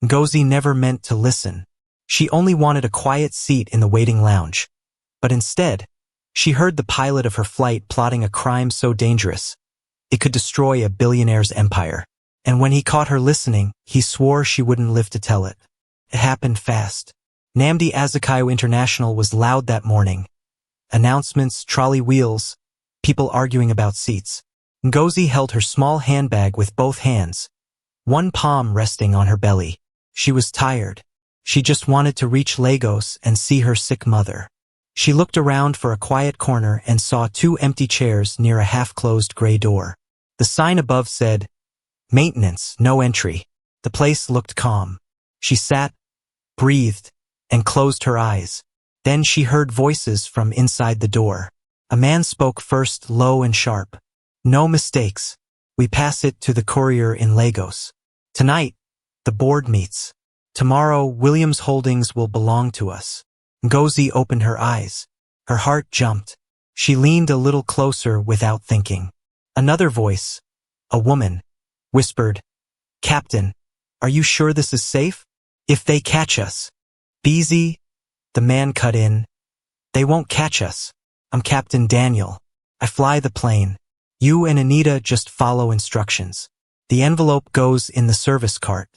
Ngozi never meant to listen. She only wanted a quiet seat in the waiting lounge. But instead, she heard the pilot of her flight plotting a crime so dangerous it could destroy a billionaire's empire. And when he caught her listening, he swore she wouldn't live to tell it. It happened fast. Nnamdi Azikiwe International was loud that morning. Announcements, trolley wheels, people arguing about seats. Ngozi held her small handbag with both hands, one palm resting on her belly. She was tired. She just wanted to reach Lagos and see her sick mother. She looked around for a quiet corner and saw 2 empty chairs near a half-closed gray door. The sign above said, "Maintenance, no entry." The place looked calm. She sat, breathed, and closed her eyes. Then she heard voices from inside the door. A man spoke first, low and sharp. "No mistakes. We pass it to the courier in Lagos. Tonight, the board meets. Tomorrow, Williams Holdings will belong to us." Ngozi opened her eyes. Her heart jumped. She leaned a little closer without thinking. Another voice, a woman, whispered, "Captain, are you sure this is safe? If they catch us." "Busy," the man cut in. "They won't catch us. I'm Captain Daniel. I fly the plane. You and Anita just follow instructions. The envelope goes in the service cart.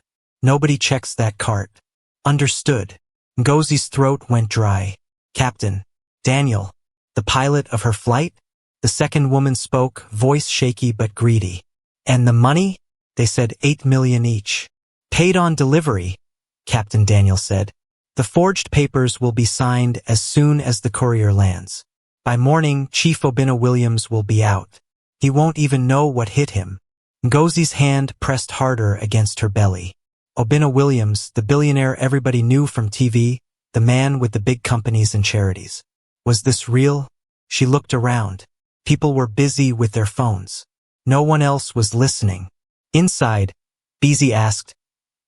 Nobody checks that cart." "Understood." Ngozi's throat went dry. "Captain Daniel, the pilot of her flight?" The second woman spoke, voice shaky but greedy. "And the money?" They said 8 million each. "Paid on delivery," Captain Daniel said. "The forged papers will be signed as soon as the courier lands. By morning, Chief Obinna Williams will be out. He won't even know what hit him." Ngozi's hand pressed harder against her belly. Obinna Williams, the billionaire everybody knew from TV, the man with the big companies and charities. Was this real? She looked around. People were busy with their phones. No one else was listening. Inside, Beezy asked,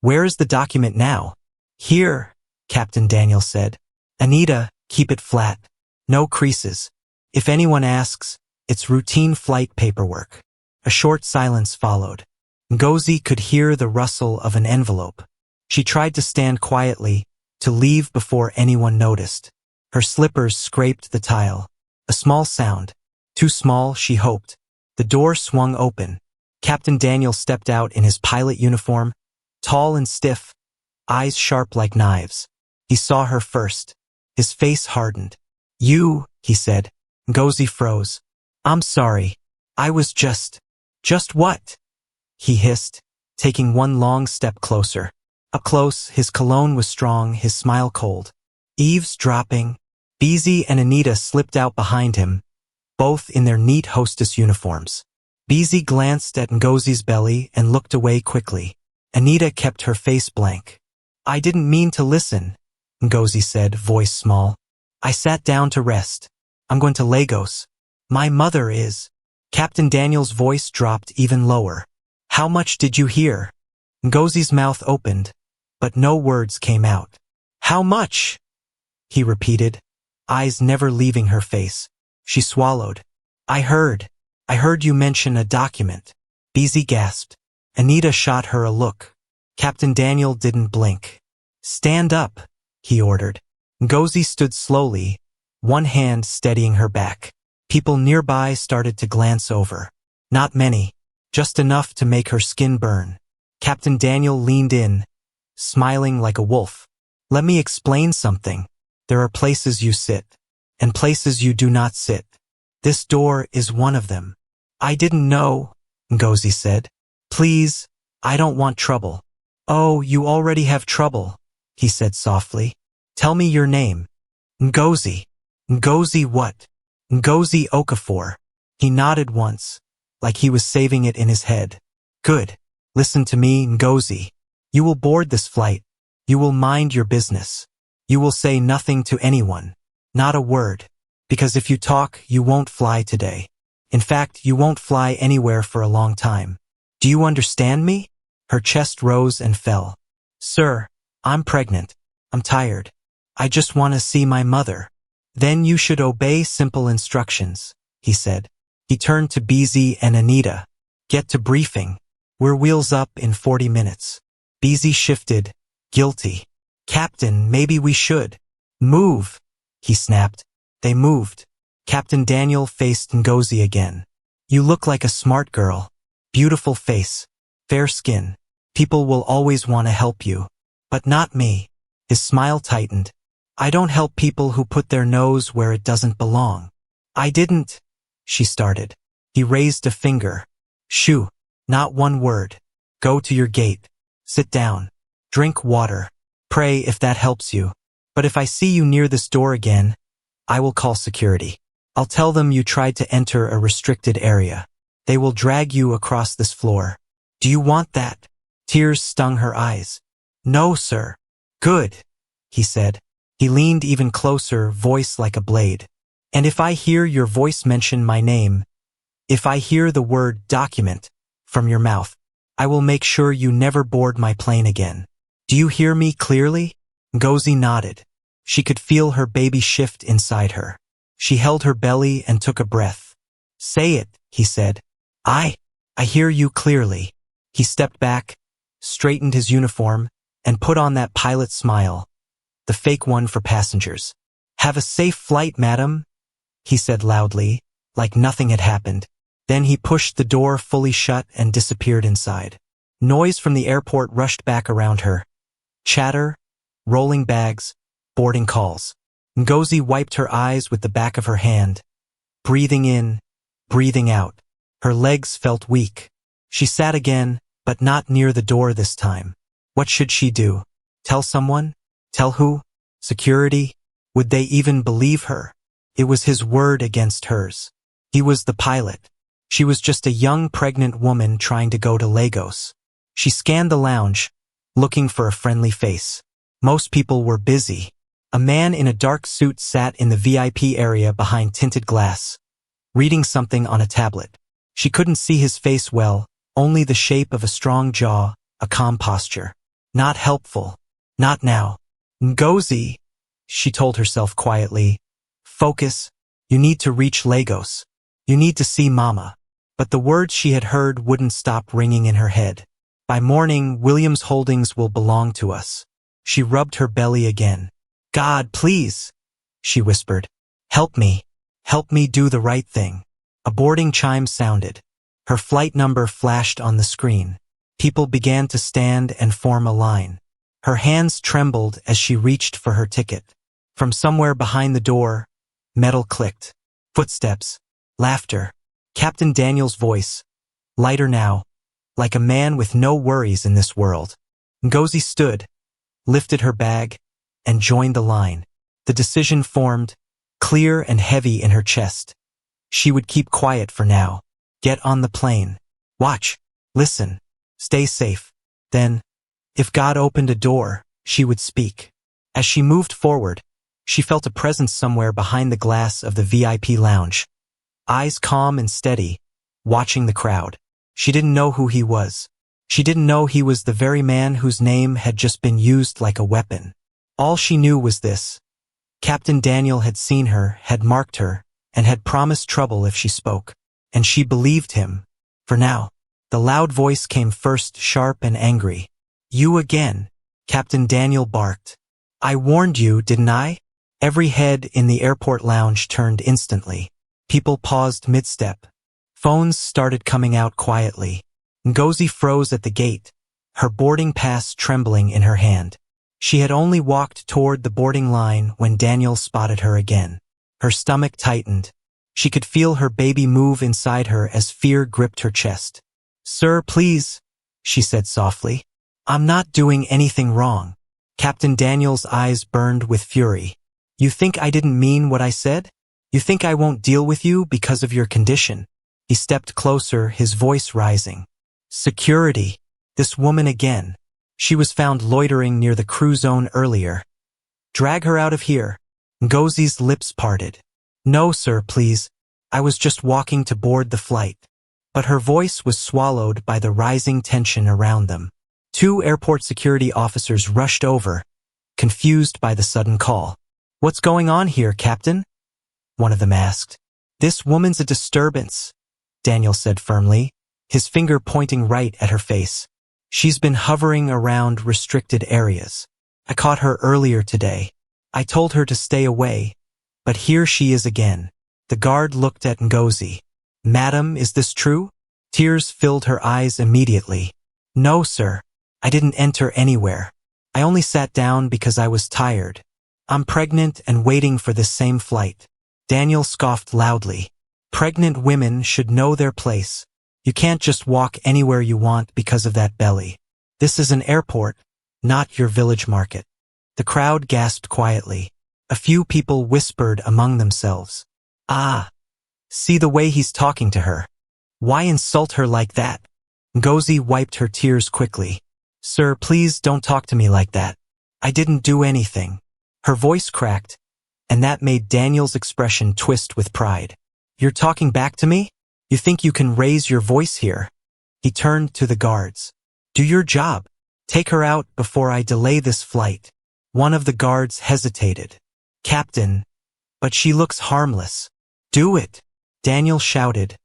"Where is the document now?" "Here," Captain Daniel said. "Anita, keep it flat. No creases. If anyone asks, it's routine flight paperwork." A short silence followed. Ngozi could hear the rustle of an envelope. She tried to stand quietly, to leave before anyone noticed. Her slippers scraped the tile. A small sound. Too small, she hoped. The door swung open. Captain Daniel stepped out in his pilot uniform, tall and stiff, eyes sharp like knives. He saw her first. His face hardened. "You," he said. Ngozi froze. "I'm sorry. I was just what?" he hissed, taking one long step closer. Up close, his cologne was strong, his smile cold. Eavesdropping. Beezy and Anita slipped out behind him, both in their neat hostess uniforms. Beezy glanced at Ngozi's belly and looked away quickly. Anita kept her face blank. "I didn't mean to listen," Ngozi said, voice small. "I sat down to rest. I'm going to Lagos. My mother is." Captain Daniel's voice dropped even lower. "How much did you hear?" Ngozi's mouth opened, but no words came out. "How much?" he repeated, eyes never leaving her face. She swallowed. I heard you mention a document." Beezy gasped. Anita shot her a look. Captain Daniel didn't blink. "Stand up," he ordered. Ngozi stood slowly, one hand steadying her back. People nearby started to glance over. Not many, just enough to make her skin burn. Captain Daniel leaned in, smiling like a wolf. "Let me explain something. There are places you sit, and places you do not sit. This door is one of them." "I didn't know," Ngozi said. "Please, I don't want trouble." "Oh, you already have trouble," he said softly. "Tell me your name." "Ngozi." "Ngozi what?" "Ngozi Okafor." He nodded once, like he was saving it in his head. "Good. Listen to me, Ngozi. You will board this flight. You will mind your business. You will say nothing to anyone. Not a word. Because if you talk, you won't fly today. In fact, you won't fly anywhere for a long time. Do you understand me?" Her chest rose and fell. "Sir, I'm pregnant. I'm tired. I just want to see my mother." "Then you should obey simple instructions," he said. He turned to Beezy and Anita. "Get to briefing. We're wheels up in 40 minutes." Beezy shifted, guilty. Captain, maybe we should. Move, he snapped. They moved. Captain Daniel faced Ngozi again. You look like a smart girl. Beautiful face. Fair skin. People will always want to help you. But not me. His smile tightened. I don't help people who put their nose where it doesn't belong. I didn't, she started. He raised a finger. Shoo. Not one word. Go to your gate. Sit down. Drink water. Pray if that helps you. But if I see you near this door again, I will call security. I'll tell them you tried to enter a restricted area. They will drag you across this floor. Do you want that? Tears stung her eyes. No, sir. Good, he said. He leaned even closer, voice like a blade. And if I hear your voice mention my name, if I hear the word document from your mouth, I will make sure you never board my plane again. Do you hear me clearly? Ngozi nodded. She could feel her baby shift inside her. She held her belly and took a breath. Say it, he said. I hear you clearly. He stepped back, straightened his uniform, and put on that pilot smile, the fake one for passengers. Have a safe flight, madam, he said loudly, like nothing had happened. Then he pushed the door fully shut and disappeared inside. Noise from the airport rushed back around her. Chatter, rolling bags, boarding calls. Ngozi wiped her eyes with the back of her hand, breathing in, breathing out. Her legs felt weak. She sat again, but not near the door this time. What should she do? Tell someone? Tell who? Security? Would they even believe her? It was his word against hers. He was the pilot. She was just a young pregnant woman trying to go to Lagos. She scanned the lounge, looking for a friendly face. Most people were busy. A man in a dark suit sat in the VIP area behind tinted glass, reading something on a tablet. She couldn't see his face well, only the shape of a strong jaw, a calm posture. Not helpful. Not now. Ngozi, she told herself quietly. Focus. You need to reach Lagos. You need to see Mama. But the words she had heard wouldn't stop ringing in her head. By morning, Williams Holdings will belong to us. She rubbed her belly again. God, please, she whispered. Help me. Help me do the right thing. A boarding chime sounded. Her flight number flashed on the screen. People began to stand and form a line. Her hands trembled as she reached for her ticket. From somewhere behind the door, metal clicked. Footsteps. Laughter. Captain Daniel's voice, lighter now, like a man with no worries in this world. Ngozi stood, lifted her bag, and joined the line. The decision formed, clear and heavy in her chest. She would keep quiet for now. Get on the plane. Watch. Listen. Stay safe. Then, if God opened a door, she would speak. As she moved forward, she felt a presence somewhere behind the glass of the VIP lounge. Eyes calm and steady, watching the crowd. She didn't know who he was. She didn't know he was the very man whose name had just been used like a weapon. All she knew was this. Captain Daniel had seen her, had marked her, and had promised trouble if she spoke. And she believed him. For now. The loud voice came first, sharp and angry. You again, Captain Daniel barked. I warned you, didn't I? Every head in the airport lounge turned instantly. People paused mid-step. Phones started coming out quietly. Ngozi froze at the gate, her boarding pass trembling in her hand. She had only walked toward the boarding line when Daniel spotted her again. Her stomach tightened. She could feel her baby move inside her as fear gripped her chest. Sir, please, she said softly. I'm not doing anything wrong. Captain Daniel's eyes burned with fury. You think I didn't mean what I said? You think I won't deal with you because of your condition? He stepped closer, his voice rising. Security. This woman again. She was found loitering near the crew zone earlier. Drag her out of here. Ngozi's lips parted. No, sir, please. I was just walking to board the flight. But her voice was swallowed by the rising tension around them. Two airport security officers rushed over, confused by the sudden call. What's going on here, Captain? One of them asked. This woman's a disturbance, Daniel said firmly, his finger pointing right at her face. She's been hovering around restricted areas. I caught her earlier today. I told her to stay away, but here she is again. The guard looked at Ngozi. Madam, is this true? Tears filled her eyes immediately. No, sir. I didn't enter anywhere. I only sat down because I was tired. I'm pregnant and waiting for this same flight. Daniel scoffed loudly. Pregnant women should know their place. You can't just walk anywhere you want because of that belly. This is an airport, not your village market. The crowd gasped quietly. A few people whispered among themselves. Ah, see the way he's talking to her. Why insult her like that? Ngozi wiped her tears quickly. Sir, please don't talk to me like that. I didn't do anything. Her voice cracked, and that made Daniel's expression twist with pride. You're talking back to me? You think you can raise your voice here? He turned to the guards. Do your job. Take her out before I delay this flight. One of the guards hesitated. Captain, but she looks harmless. Do it, Daniel shouted,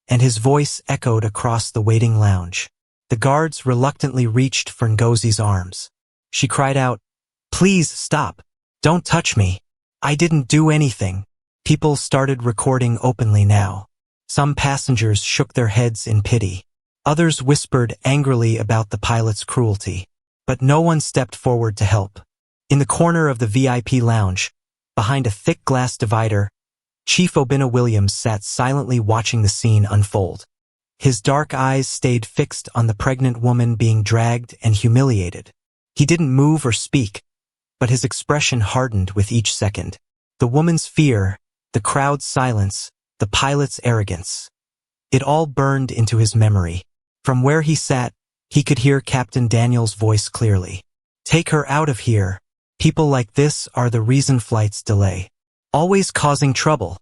and his voice echoed across the waiting lounge. The guards reluctantly reached for Ngozi's arms. She cried out, Please stop. Don't touch me. I didn't do anything. People started recording openly now. Some passengers shook their heads in pity. Others whispered angrily about the pilot's cruelty. But no one stepped forward to help. In the corner of the VIP lounge, behind a thick glass divider, Chief Obina Williams sat silently watching the scene unfold. His dark eyes stayed fixed on the pregnant woman being dragged and humiliated. He didn't move or speak, but his expression hardened with each second. The woman's fear, the crowd's silence, the pilot's arrogance. It all burned into his memory. From where he sat, he could hear Captain Daniel's voice clearly. Take her out of here. People like this are the reason flights delay. Always causing trouble.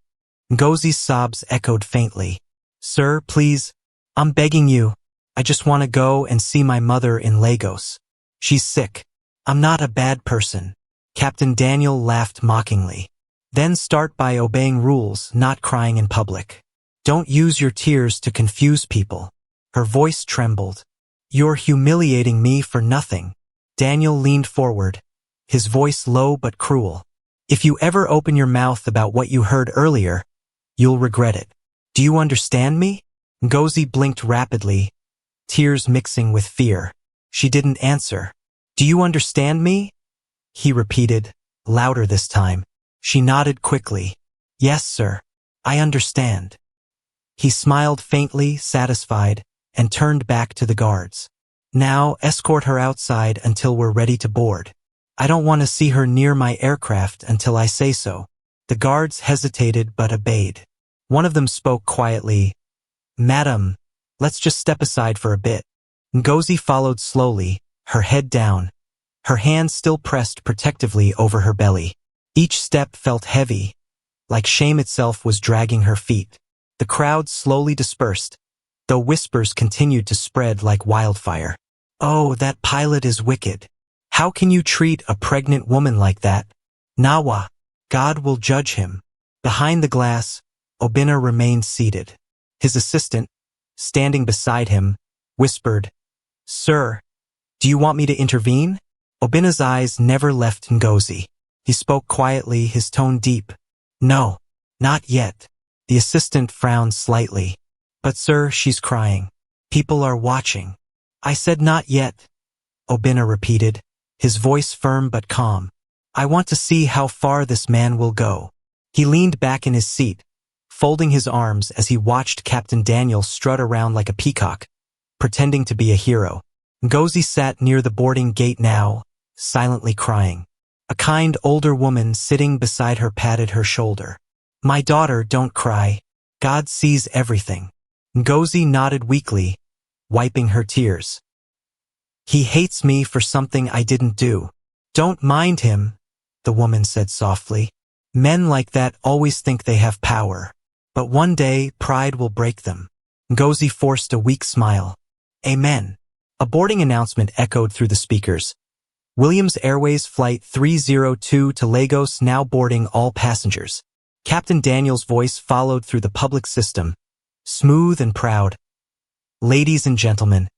Ngozi's sobs echoed faintly. Sir, please. I'm begging you. I just want to go and see my mother in Lagos. She's sick. I'm not a bad person. Captain Daniel laughed mockingly. Then start by obeying rules, not crying in public. Don't use your tears to confuse people. Her voice trembled. You're humiliating me for nothing. Daniel leaned forward, his voice low but cruel. If you ever open your mouth about what you heard earlier, you'll regret it. Do you understand me? Ngozi blinked rapidly, tears mixing with fear. She didn't answer. Do you understand me? He repeated, louder this time. She nodded quickly. Yes, sir. I understand. He smiled faintly, satisfied, and turned back to the guards. Now, escort her outside until we're ready to board. I don't want to see her near my aircraft until I say so. The guards hesitated but obeyed. One of them spoke quietly. Madam, let's just step aside for a bit. Ngozi followed slowly, her head down, her hands still pressed protectively over her belly. Each step felt heavy, like shame itself was dragging her feet. The crowd slowly dispersed, though whispers continued to spread like wildfire. Oh, that pilot is wicked. How can you treat a pregnant woman like that? Nawa, God will judge him. Behind the glass, Obina remained seated. His assistant, standing beside him, whispered, Sir, do you want me to intervene? Obina's eyes never left Ngozi. He spoke quietly, his tone deep. No, not yet. The assistant frowned slightly. But sir, she's crying. People are watching. I said not yet, Obina repeated, his voice firm but calm. I want to see how far this man will go. He leaned back in his seat, folding his arms as he watched Captain Daniel strut around like a peacock, pretending to be a hero. Ngozi sat near the boarding gate now, silently crying. A kind older woman sitting beside her patted her shoulder. My daughter, don't cry. God sees everything. Ngozi nodded weakly, wiping her tears. He hates me for something I didn't do. Don't mind him, the woman said softly. Men like that always think they have power. But one day, pride will break them. Ngozi forced a weak smile. Amen. A boarding announcement echoed through the speakers. Williams Airways Flight 302 to Lagos now boarding all passengers. Captain Daniel's voice followed through the public system, smooth and proud. Ladies and gentlemen,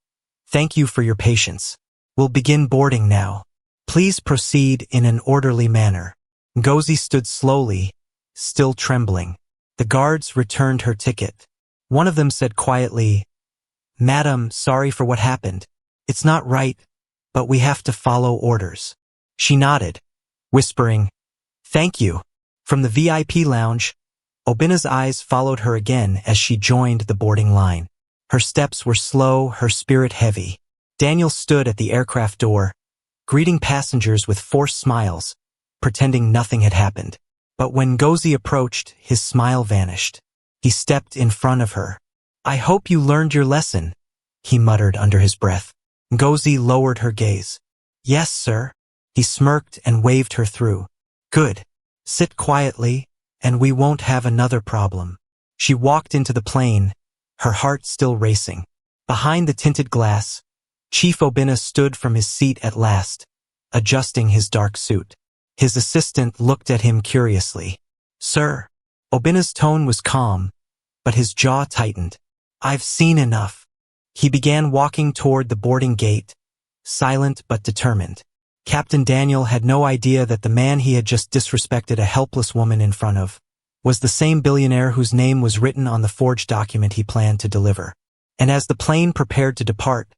Thank you for your patience. We'll begin boarding now. Please proceed in an orderly manner. Ngozi stood slowly, still trembling. The guards returned her ticket. One of them said quietly, "Madam, sorry for what happened. It's not right, but we have to follow orders." She nodded, whispering, "Thank you." From the VIP lounge, Obina's eyes followed her again as she joined the boarding line. Her steps were slow, her spirit heavy. Daniel stood at the aircraft door, greeting passengers with forced smiles, pretending nothing had happened. But when Ngozi approached, his smile vanished. He stepped in front of her. "I hope you learned your lesson," he muttered under his breath. Ngozi lowered her gaze. "Yes, sir." He smirked and waved her through. "Good. Sit quietly, and we won't have another problem." She walked into the plane, her heart still racing. Behind the tinted glass, Chief Obina stood from his seat at last, adjusting his dark suit. His assistant looked at him curiously. "Sir." Obina's tone was calm, but his jaw tightened. "I've seen enough." He began walking toward the boarding gate, silent but determined. Captain Daniel had no idea that the man he had just disrespected a helpless woman in front of was the same billionaire whose name was written on the forged document he planned to deliver. And as the plane prepared to depart,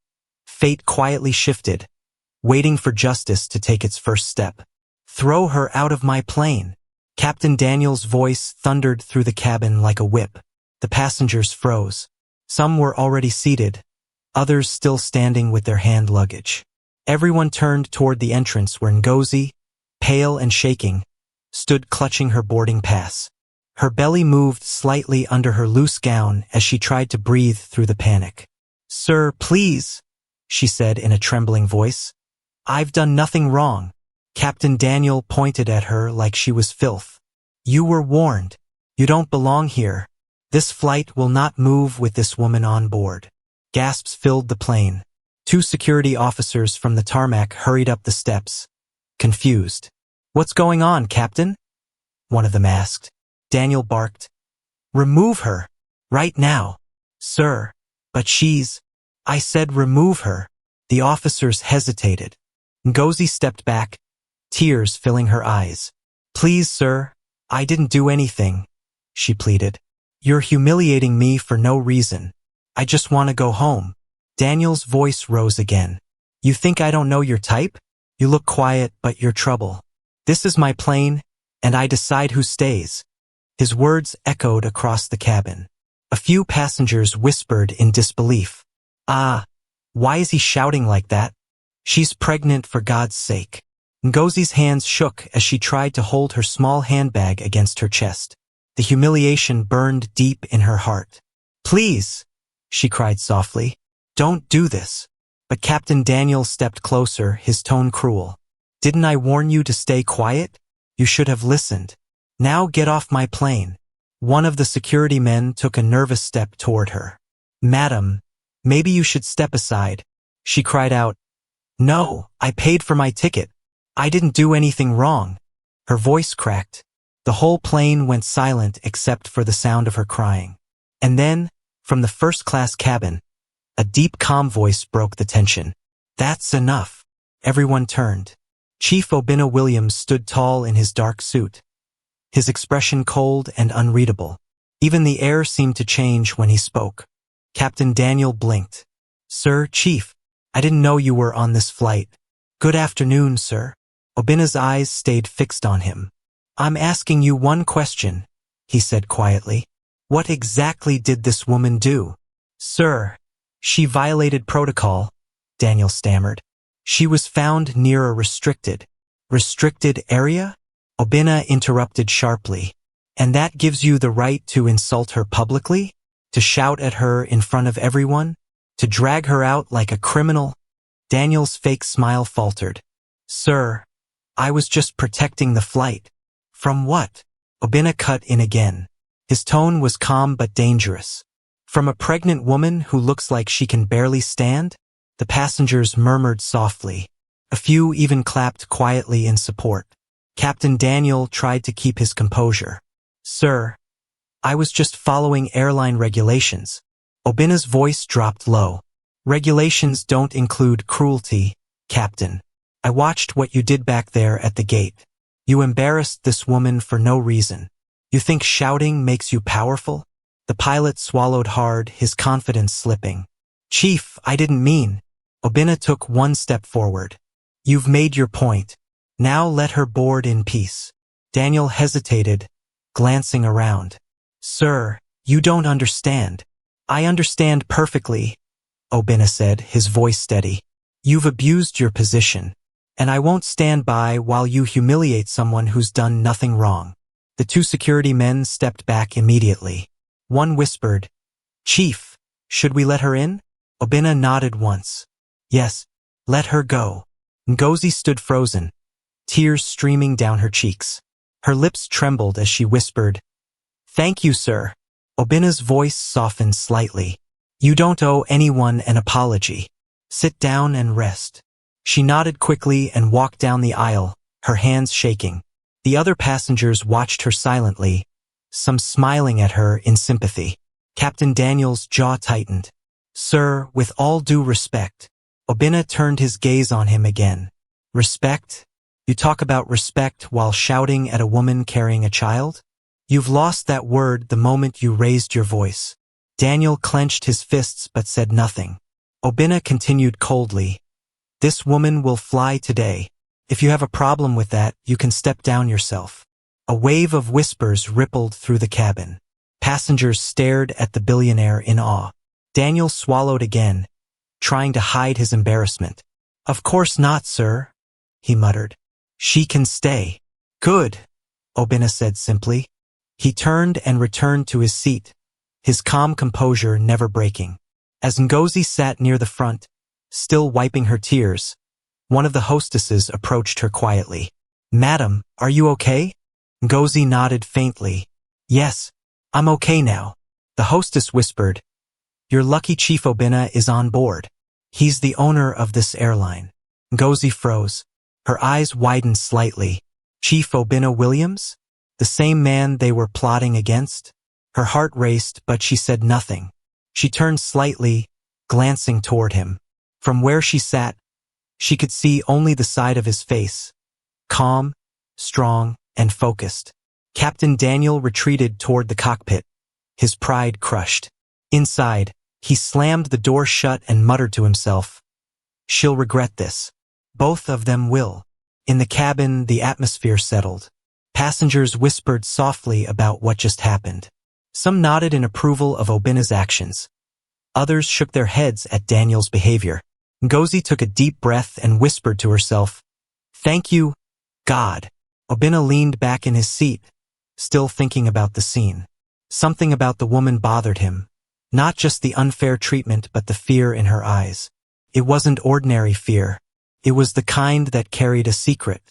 fate quietly shifted, waiting for justice to take its first step. "Throw her out of my plane." Captain Daniel's voice thundered through the cabin like a whip. The passengers froze. Some were already seated, others still standing with their hand luggage. Everyone turned toward the entrance where Ngozi, pale and shaking, stood clutching her boarding pass. Her belly moved slightly under her loose gown as she tried to breathe through the panic. "Sir, please," she said in a trembling voice. "I've done nothing wrong." Captain Daniel pointed at her like she was filth. "You were warned. You don't belong here. This flight will not move with this woman on board." Gasps filled the plane. 2 security officers from the tarmac hurried up the steps, confused. "What's going on, Captain?" one of them asked. Daniel barked, "Remove her, right now." "Sir, but she's—" "I said remove her." The officers hesitated. Ngozi stepped back, tears filling her eyes. "Please, sir, I didn't do anything," she pleaded. "You're humiliating me for no reason. I just want to go home." Daniel's voice rose again. "You think I don't know your type? You look quiet, but you're trouble. This is my plane, and I decide who stays." His words echoed across the cabin. A few passengers whispered in disbelief. "Ah, why is he shouting like that? She's pregnant, for God's sake." Ngozi's hands shook as she tried to hold her small handbag against her chest. The humiliation burned deep in her heart. "Please," she cried softly, "don't do this." But Captain Daniel stepped closer, his tone cruel. "Didn't I warn you to stay quiet? You should have listened. Now get off my plane." One of the security men took a nervous step toward her. "Madam, maybe you should step aside." She cried out, "No, I paid for my ticket. I didn't do anything wrong." Her voice cracked. The whole plane went silent except for the sound of her crying. And then, from the first-class cabin, a deep, calm voice broke the tension. "That's enough." Everyone turned. Chief Obina Williams stood tall in his dark suit, his expression cold and unreadable. Even the air seemed to change when he spoke. Captain Daniel blinked. "Sir, Chief, I didn't know you were on this flight." "Good afternoon, sir." Obina's eyes stayed fixed on him. "I'm asking you one question," he said quietly. "What exactly did this woman do?" "Sir, she violated protocol," Daniel stammered. "She was found near a restricted area?" Obina interrupted sharply. "And that gives you the right to insult her publicly? To shout at her in front of everyone? To drag her out like a criminal?" Daniel's fake smile faltered. "Sir, I was just protecting the flight." "From what?" Obina cut in again. His tone was calm but dangerous. "From a pregnant woman who looks like she can barely stand?" The passengers murmured softly. A few even clapped quietly in support. Captain Daniel tried to keep his composure. "Sir, I was just following airline regulations." Obina's voice dropped low. Regulations don't include cruelty, Captain. I watched what you did back there at the gate. You embarrassed this woman for no reason. You think shouting makes you powerful? The pilot swallowed hard, his confidence slipping. Chief, I didn't mean. Obina took one step forward. You've made your point. Now let her board in peace. Daniel hesitated, glancing around. Sir, you don't understand. I understand perfectly, Obina said, his voice steady. You've abused your position, and I won't stand by while you humiliate someone who's done nothing wrong. The two security men stepped back immediately. One whispered, Chief, should we let her in? Obina nodded once. Yes, let her go. Ngozi stood frozen, tears streaming down her cheeks. Her lips trembled as she whispered, Thank you, sir. Obina's voice softened slightly. You don't owe anyone an apology. Sit down and rest. She nodded quickly and walked down the aisle, her hands shaking. The other passengers watched her silently, some smiling at her in sympathy. Captain Daniel's jaw tightened. Sir, with all due respect. Obina turned his gaze on him again. Respect? You talk about respect while shouting at a woman carrying a child? You've lost that word the moment you raised your voice. Daniel clenched his fists but said nothing. Obina continued coldly. This woman will fly today. If you have a problem with that, you can step down yourself. A wave of whispers rippled through the cabin. Passengers stared at the billionaire in awe. Daniel swallowed again, trying to hide his embarrassment. Of course not, sir, he muttered. She can stay. Good, Obina said simply. He turned and returned to his seat, his calm composure never breaking. As Ngozi sat near the front, still wiping her tears, one of the hostesses approached her quietly. Madam, are you okay? Ngozi nodded faintly. Yes, I'm okay now. The hostess whispered, Your lucky Chief Obina is on board. He's the owner of this airline. Ngozi froze. Her eyes widened slightly. Chief Obina Williams? The same man they were plotting against? Her heart raced, but she said nothing. She turned slightly, glancing toward him. From where she sat, she could see only the side of his face. Calm, strong, and focused. Captain Daniel retreated toward the cockpit, his pride crushed. Inside, he slammed the door shut and muttered to himself, She'll regret this. Both of them will. In the cabin, the atmosphere settled. Passengers whispered softly about what just happened. Some nodded in approval of Obina's actions. Others shook their heads at Daniel's behavior. Ngozi took a deep breath and whispered to herself, Thank you, God. Obina leaned back in his seat, still thinking about the scene. Something about the woman bothered him. Not just the unfair treatment but the fear in her eyes. It wasn't ordinary fear. It was the kind that carried a secret.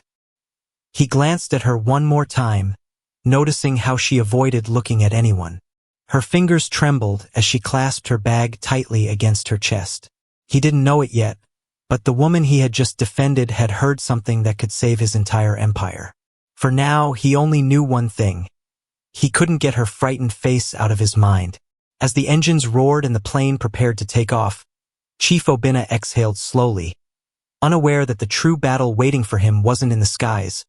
He glanced at her one more time, noticing how she avoided looking at anyone. Her fingers trembled as she clasped her bag tightly against her chest. He didn't know it yet, but the woman he had just defended had heard something that could save his entire empire. For now, he only knew one thing. He couldn't get her frightened face out of his mind. As the engines roared and the plane prepared to take off, Chief Obina exhaled slowly, unaware that the true battle waiting for him wasn't in the skies,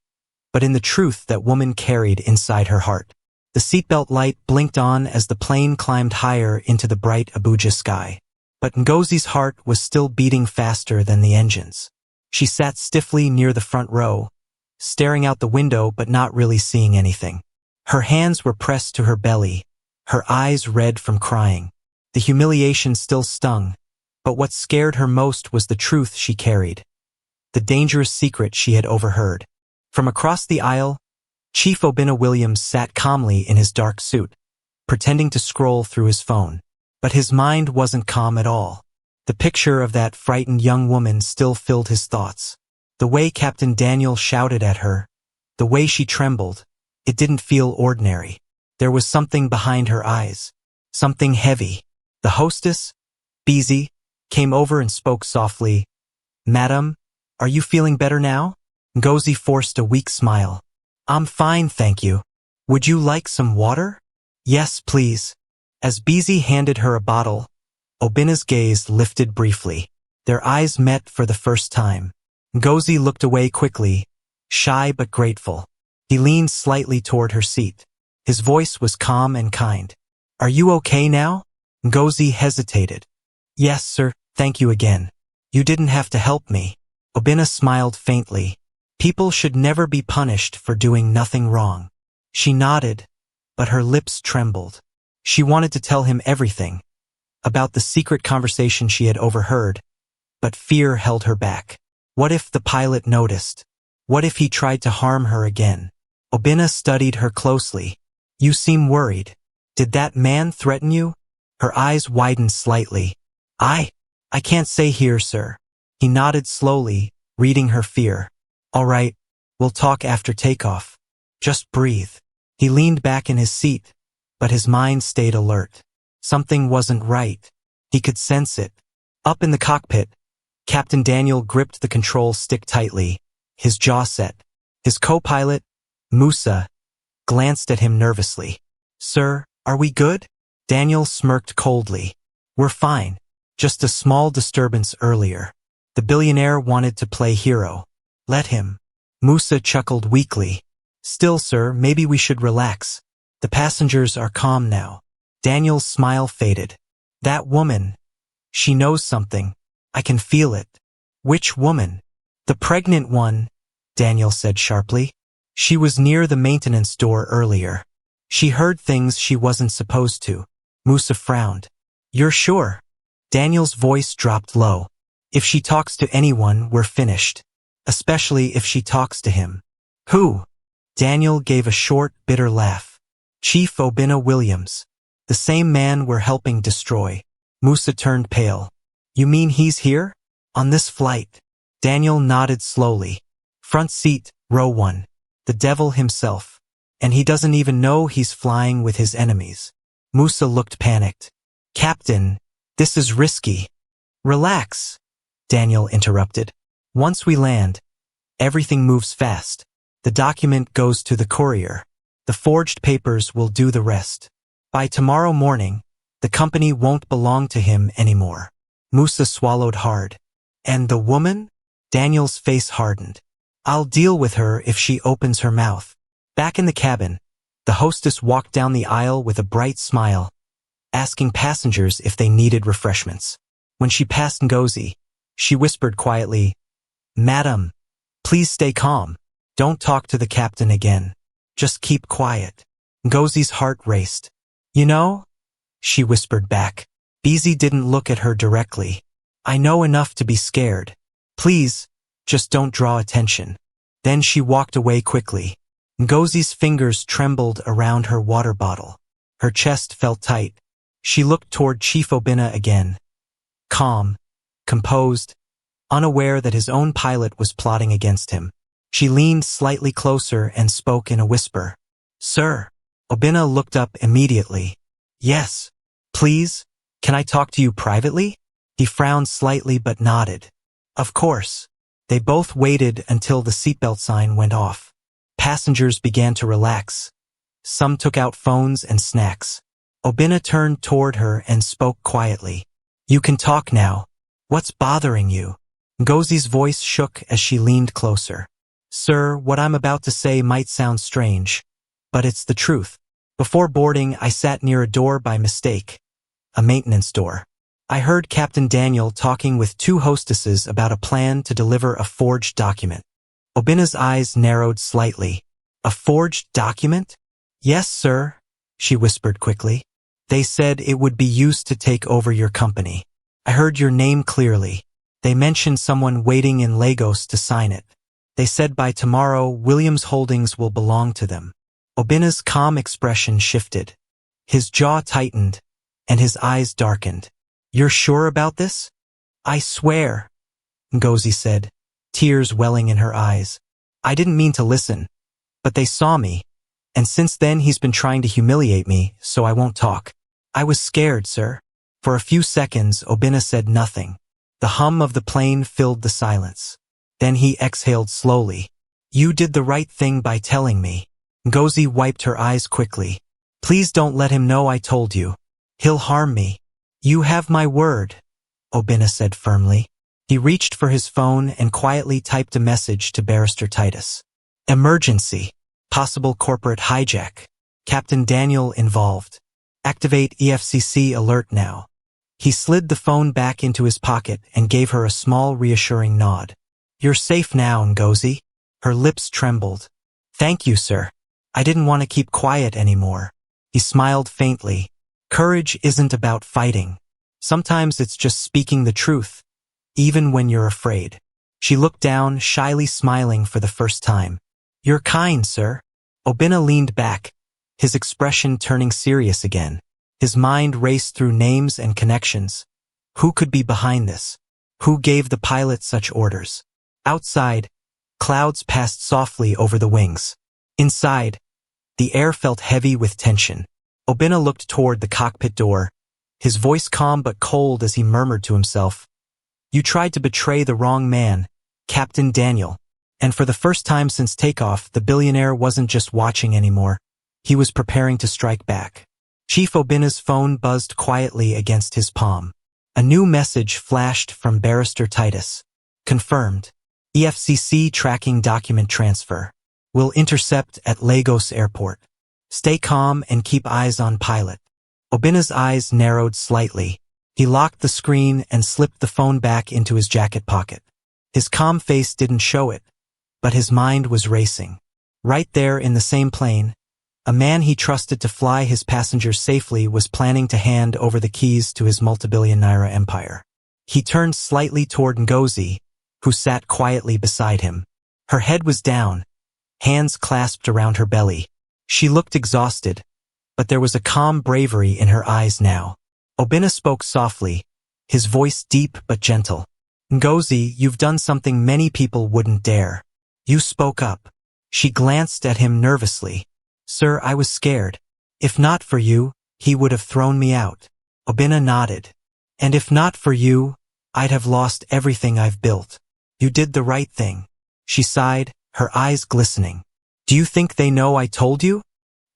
but in the truth that woman carried inside her heart. The seatbelt light blinked on as the plane climbed higher into the bright Abuja sky. But Ngozi's heart was still beating faster than the engines. She sat stiffly near the front row, staring out the window but not really seeing anything. Her hands were pressed to her belly, her eyes red from crying. The humiliation still stung, but what scared her most was the truth she carried, the dangerous secret she had overheard. From across the aisle, Chief Obina Williams sat calmly in his dark suit, pretending to scroll through his phone. But his mind wasn't calm at all. The picture of that frightened young woman still filled his thoughts. The way Captain Daniel shouted at her, the way she trembled, it didn't feel ordinary. There was something behind her eyes, something heavy. The hostess, Beezy, came over and spoke softly. Madam, are you feeling better now? Ngozi forced a weak smile. I'm fine, thank you. Would you like some water? Yes, please. As Beezy handed her a bottle, Obina's gaze lifted briefly. Their eyes met for the first time. Ngozi looked away quickly, shy but grateful. He leaned slightly toward her seat. His voice was calm and kind. "Are you okay now?" Ngozi hesitated. "Yes, sir, thank you again. You didn't have to help me." Obina smiled faintly. People should never be punished for doing nothing wrong. She nodded, but her lips trembled. She wanted to tell him everything, about the secret conversation she had overheard, but fear held her back. What if the pilot noticed? What if he tried to harm her again? Obina studied her closely. "You seem worried. Did that man threaten you?" Her eyes widened slightly. I can't say here, sir." He nodded slowly, reading her fear. "All right, we'll talk after takeoff. Just breathe." He leaned back in his seat, but his mind stayed alert. Something wasn't right. He could sense it. Up in the cockpit, Captain Daniel gripped the control stick tightly, his jaw set. His co-pilot, Musa, glanced at him nervously. "Sir, are we good?" Daniel smirked coldly. "We're fine. Just a small disturbance earlier. The billionaire wanted to play hero. Let him." Musa chuckled weakly. "Still, sir, maybe we should relax. The passengers are calm now." Daniel's smile faded. "That woman. She knows something. I can feel it." "Which woman?" "The pregnant one," Daniel said sharply. "She was near the maintenance door earlier. She heard things she wasn't supposed to." Musa frowned. "You're sure?" Daniel's voice dropped low. "If she talks to anyone, we're finished. Especially if she talks to him." "Who?" Daniel gave a short, bitter laugh. "Chief Obina Williams. The same man we're helping destroy." Musa turned pale. "You mean he's here? On this flight?" Daniel nodded slowly. "Front seat, row 1. The devil himself. And he doesn't even know he's flying with his enemies." Musa looked panicked. "Captain, this is risky." "Relax," Daniel interrupted. "Once we land, everything moves fast. The document goes to the courier. The forged papers will do the rest. By tomorrow morning, the company won't belong to him anymore." Musa swallowed hard. "And the woman?" Daniel's face hardened. "I'll deal with her if she opens her mouth." Back in the cabin, the hostess walked down the aisle with a bright smile, asking passengers if they needed refreshments. When she passed Ngozi, she whispered quietly, "Madam, please stay calm. Don't talk to the captain again. Just keep quiet." Ngozi's heart raced. "You know," she whispered back. Beezy didn't look at her directly. "I know enough to be scared. Please, just don't draw attention." Then she walked away quickly. Ngozi's fingers trembled around her water bottle. Her chest felt tight. She looked toward Chief Obina again. Calm, composed, unaware that his own pilot was plotting against him. She leaned slightly closer and spoke in a whisper. "Sir." Obina looked up immediately. "Yes. Please, can I talk to you privately?" He frowned slightly but nodded. "Of course." They both waited until the seatbelt sign went off. Passengers began to relax. Some took out phones and snacks. Obina turned toward her and spoke quietly. "You can talk now. What's bothering you?" Ngozi's voice shook as she leaned closer. "Sir, what I'm about to say might sound strange, but it's the truth. Before boarding, I sat near a door by mistake. A maintenance door. I heard Captain Daniel talking with 2 hostesses about a plan to deliver a forged document." Obina's eyes narrowed slightly. "A forged document?" "Yes, sir," she whispered quickly. "They said it would be used to take over your company. I heard your name clearly. They mentioned someone waiting in Lagos to sign it. They said by tomorrow, Williams Holdings will belong to them." Obina's calm expression shifted. His jaw tightened, and his eyes darkened. "You're sure about this?" "I swear," Ngozi said, tears welling in her eyes. "I didn't mean to listen, but they saw me, and since then he's been trying to humiliate me, so I won't talk." "I was scared, sir." For a few seconds, Obina said nothing. The hum of the plane filled the silence. Then he exhaled slowly. "You did the right thing by telling me." Ngozi wiped her eyes quickly. "Please don't let him know I told you. He'll harm me." You have my word, Obina said firmly. He reached for his phone and quietly typed a message to Barrister Titus. Emergency. Possible corporate hijack. Captain Daniel involved. Activate EFCC alert now. He slid the phone back into his pocket and gave her a small reassuring nod. You're safe now, Ngozi. Her lips trembled. Thank you, sir. I didn't want to keep quiet anymore. He smiled faintly. Courage isn't about fighting. Sometimes it's just speaking the truth, even when you're afraid. She looked down, shyly smiling for the first time. You're kind, sir. Obina leaned back, his expression turning serious again. His mind raced through names and connections. Who could be behind this? Who gave the pilot such orders? Outside, clouds passed softly over the wings. Inside, the air felt heavy with tension. Obina looked toward the cockpit door, his voice calm but cold as he murmured to himself. You tried to betray the wrong man, Captain Daniel. And for the first time since takeoff, the billionaire wasn't just watching anymore. He was preparing to strike back. Chief Obina's phone buzzed quietly against his palm. A new message flashed from Barrister Titus. Confirmed. EFCC tracking document transfer. Will intercept at Lagos Airport. Stay calm and keep eyes on pilot. Obina's eyes narrowed slightly. He locked the screen and slipped the phone back into his jacket pocket. His calm face didn't show it, but his mind was racing. Right there in the same plane, a man he trusted to fly his passengers safely was planning to hand over the keys to his multi-billion naira empire. He turned slightly toward Ngozi, who sat quietly beside him. Her head was down, hands clasped around her belly. She looked exhausted, but there was a calm bravery in her eyes now. Obina spoke softly, his voice deep but gentle. Ngozi, you've done something many people wouldn't dare. You spoke up. She glanced at him nervously. Sir, I was scared. If not for you, he would have thrown me out. Obina nodded. And if not for you, I'd have lost everything I've built. You did the right thing. She sighed, her eyes glistening. Do you think they know I told you?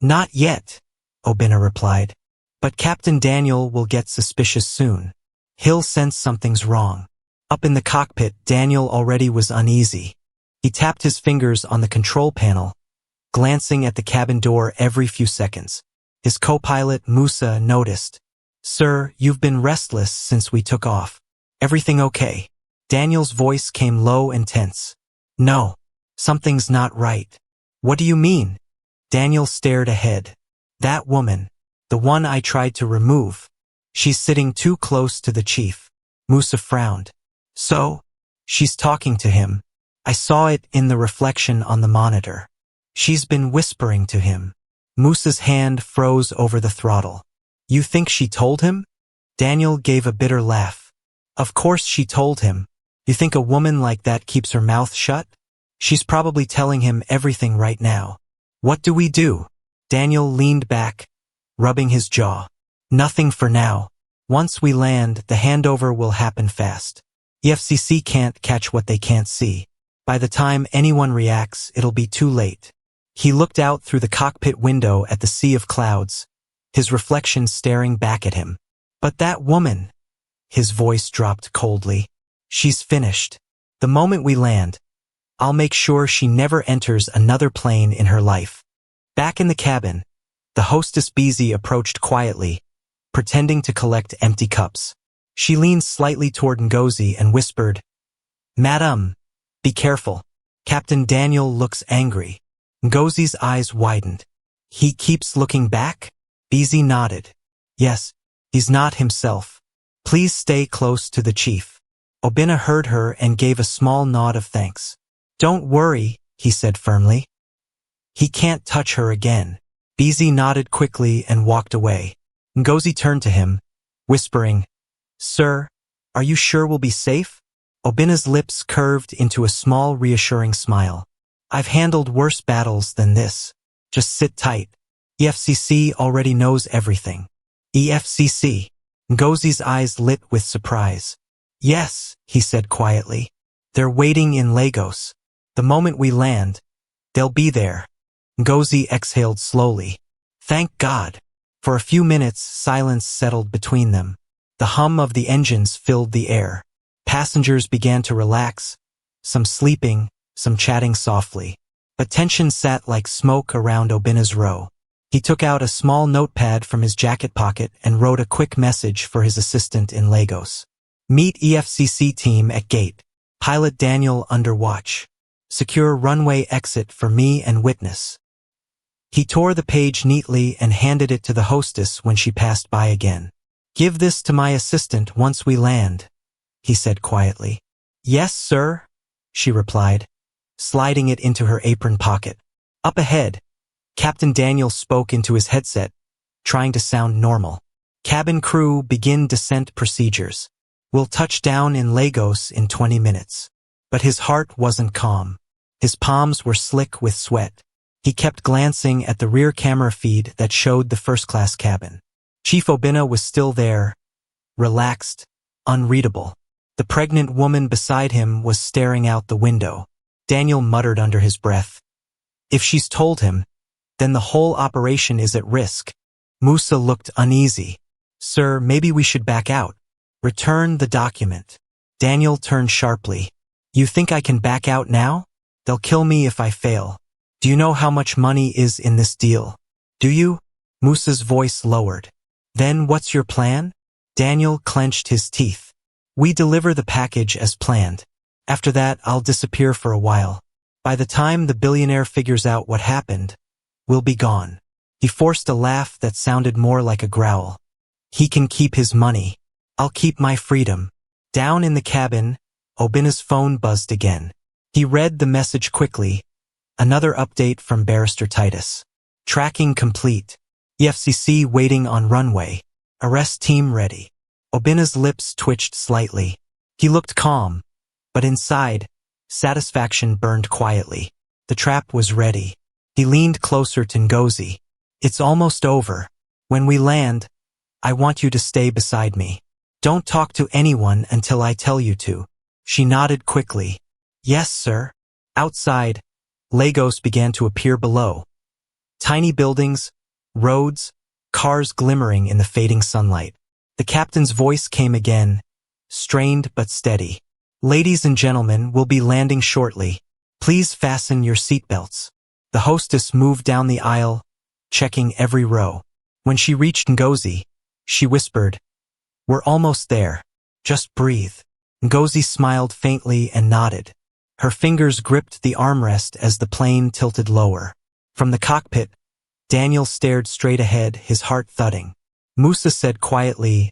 Not yet, Obina replied. But Captain Daniel will get suspicious soon. He'll sense something's wrong. Up in the cockpit, Daniel already was uneasy. He tapped his fingers on the control panel, glancing at the cabin door every few seconds. His co-pilot, Musa, noticed. Sir, you've been restless since we took off. Everything okay? Daniel's voice came low and tense. No, something's not right. What do you mean? Daniel stared ahead. That woman, the one I tried to remove. She's sitting too close to the chief. Musa frowned. So? She's talking to him. I saw it in the reflection on the monitor. She's been whispering to him. Musa's hand froze over the throttle. You think she told him? Daniel gave a bitter laugh. Of course she told him. You think a woman like that keeps her mouth shut? She's probably telling him everything right now. What do we do? Daniel leaned back, rubbing his jaw. Nothing for now. Once we land, the handover will happen fast. EFCC can't catch what they can't see. By the time anyone reacts, it'll be too late. He looked out through the cockpit window at the sea of clouds, his reflection staring back at him. But that woman, his voice dropped coldly. She's finished. The moment we land, I'll make sure she never enters another plane in her life. Back in the cabin, the hostess Busy approached quietly, pretending to collect empty cups. She leaned slightly toward Ngozi and whispered, Madam, be careful. Captain Daniel looks angry. Ngozi's eyes widened. He keeps looking back? Busy nodded. Yes, he's not himself. Please stay close to the chief. Obina heard her and gave a small nod of thanks. Don't worry, he said firmly. He can't touch her again. Busy nodded quickly and walked away. Ngozi turned to him, whispering, Sir, are you sure we'll be safe? Obina's lips curved into a small reassuring smile. I've handled worse battles than this. Just sit tight. EFCC already knows everything. EFCC. Ngozi's eyes lit with surprise. Yes, he said quietly. They're waiting in Lagos. The moment we land, they'll be there. Ngozi exhaled slowly. Thank God. For a few minutes, silence settled between them. The hum of the engines filled the air. Passengers began to relax, some sleeping, some chatting softly. But tension sat like smoke around Obina's row. He took out a small notepad from his jacket pocket and wrote a quick message for his assistant in Lagos. Meet EFCC team at gate. Pilot Daniel under watch. Secure runway exit for me and witness. He tore the page neatly and handed it to the hostess when she passed by again. Give this to my assistant once we land, he said quietly. Yes, sir, she replied, sliding it into her apron pocket. Up ahead, Captain Daniel spoke into his headset, trying to sound normal. Cabin crew, begin descent procedures. We'll touch down in Lagos in 20 minutes. But his heart wasn't calm. His palms were slick with sweat. He kept glancing at the rear camera feed that showed the first-class cabin. Chief Obina was still there, relaxed, unreadable. The pregnant woman beside him was staring out the window. Daniel muttered under his breath. If she's told him, then the whole operation is at risk. Musa looked uneasy. Sir, maybe we should back out. Return the document. Daniel turned sharply. You think I can back out now? They'll kill me if I fail. Do you know how much money is in this deal? Do you? Musa's voice lowered. Then what's your plan? Daniel clenched his teeth. We deliver the package as planned. After that, I'll disappear for a while. By the time the billionaire figures out what happened, we'll be gone. He forced a laugh that sounded more like a growl. He can keep his money. I'll keep my freedom. Down in the cabin, Obina's phone buzzed again. He read the message quickly. Another update from Barrister Titus. Tracking complete. EFCC waiting on runway. Arrest team ready. Obina's lips twitched slightly. He looked calm, but inside, satisfaction burned quietly. The trap was ready. He leaned closer to Ngozi. It's almost over. When we land, I want you to stay beside me. Don't talk to anyone until I tell you to. She nodded quickly. Yes, sir. Outside, Lagos began to appear below. Tiny buildings, roads, cars glimmering in the fading sunlight. The captain's voice came again, strained but steady. Ladies and gentlemen, we'll be landing shortly. Please fasten your seatbelts. The hostess moved down the aisle, checking every row. When she reached Ngozi, she whispered, We're almost there. Just breathe. Ngozi smiled faintly and nodded. Her fingers gripped the armrest as the plane tilted lower. From the cockpit, Daniel stared straight ahead, his heart thudding. Musa said quietly,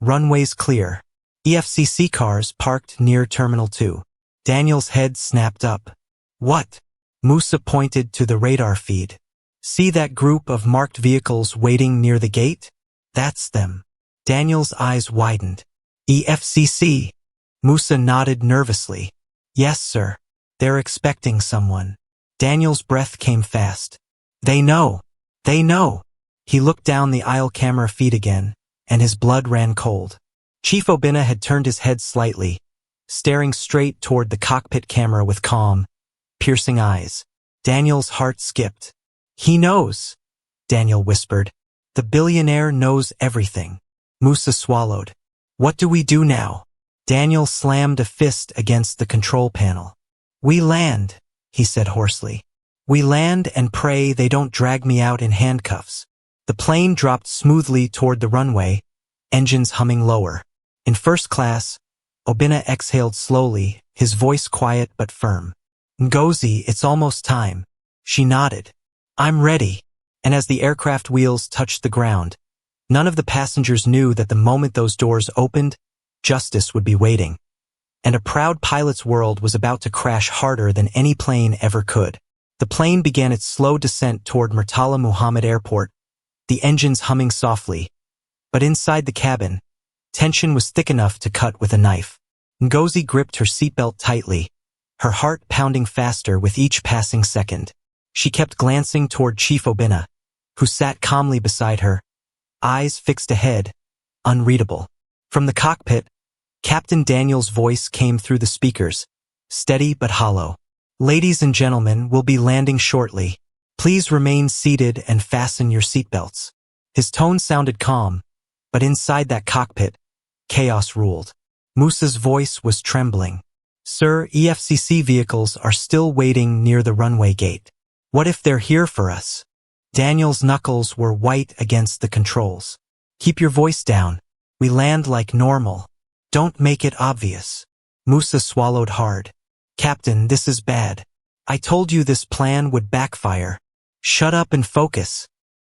Runways clear. EFCC cars parked near Terminal 2. Daniel's head snapped up. What? Musa pointed to the radar feed. See that group of marked vehicles waiting near the gate? That's them. Daniel's eyes widened. EFCC. Musa nodded nervously. Yes, sir. They're expecting someone. Daniel's breath came fast. They know. They know. He looked down the aisle camera feed again, and his blood ran cold. Chief Obina had turned his head slightly, staring straight toward the cockpit camera with calm, piercing eyes. Daniel's heart skipped. He knows, Daniel whispered. The billionaire knows everything. Musa swallowed. What do we do now? Daniel slammed a fist against the control panel. We land, he said hoarsely. We land and pray they don't drag me out in handcuffs. The plane dropped smoothly toward the runway, engines humming lower. In first class, Obina exhaled slowly, his voice quiet but firm. Ngozi, it's almost time. She nodded. I'm ready. And as the aircraft wheels touched the ground, none of the passengers knew that the moment those doors opened, justice would be waiting. And a proud pilot's world was about to crash harder than any plane ever could. The plane began its slow descent toward Murtala Muhammad Airport, the engines humming softly. But inside the cabin, tension was thick enough to cut with a knife. Ngozi gripped her seatbelt tightly, her heart pounding faster with each passing second. She kept glancing toward Chief Obina, who sat calmly beside her, eyes fixed ahead, unreadable. From the cockpit, Captain Daniel's voice came through the speakers, steady but hollow. Ladies and gentlemen, we'll be landing shortly. Please remain seated and fasten your seatbelts. His tone sounded calm, but inside that cockpit, Chaos ruled. Musa's voice was trembling. Sir, EFCC vehicles are still waiting near the runway gate. What if they're here for us? Daniel's knuckles were white against the controls. Keep your voice down. We land like normal. Don't make it obvious. Musa swallowed hard. Captain, this is bad. I told you this plan would backfire. Shut up and focus.